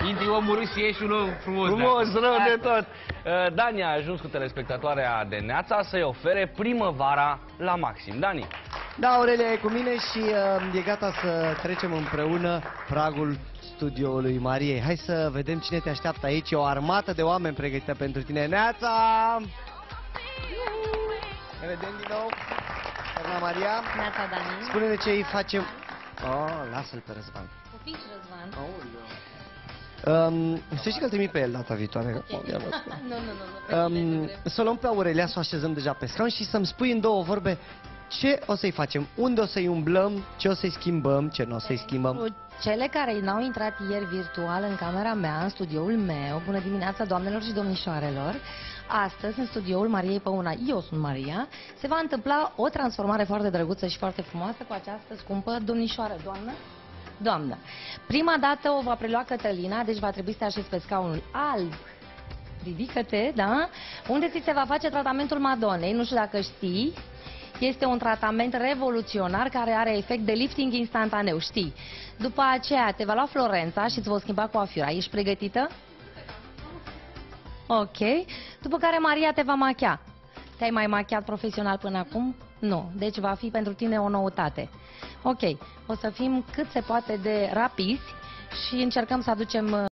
Dintre omul râs ieși unul frumos. Frumos, rău de tot. Dani a ajuns cu telespectatoarea de Neața să-i ofere primăvara la maxim. Dani. Da, Aurelia e cu mine și e gata să trecem împreună pragul studioului Mariei. Hai să vedem cine te așteaptă aici. E o armată de oameni pregătită pentru tine. Neața! Ne vedem din nou. Doamna Maria. Neața, Dani. Spune-ne ce îi facem. Oh, lasă-l pe Răzvan. Copici, Răzvan. Să știi că îl trimit pe el data viitoare. Nu. Să o luăm pe Aurelia, să o așezăm deja pe scaun și să-mi spui în două vorbe ce o să-i facem, unde o să-i umblăm, ce o să-i schimbăm, ce nu o să-i schimbăm. Cele care n-au intrat ieri virtual în camera mea, în studioul meu, bună dimineața doamnelor și domnișoarelor, astăzi în studioul Mariei Păuna, eu sunt Maria, se va întâmpla o transformare foarte drăguță și foarte frumoasă cu această scumpă domnișoară, doamnă. Prima dată o va prelua Cătălina, deci va trebui să te așezi pe scaunul alb. Ridică-te, da? Unde ți se va face tratamentul Madonei, nu știu dacă știi. Este un tratament revoluționar care are efect de lifting instantaneu, știi. După aceea te va lua Florența și îți va schimba coafura. Ești pregătită? Ok. După care Maria te va machia. Te-ai mai machiat profesional până acum? Nu. Deci va fi pentru tine o noutate. Ok. O să fim cât se poate de rapizi și încercăm să aducem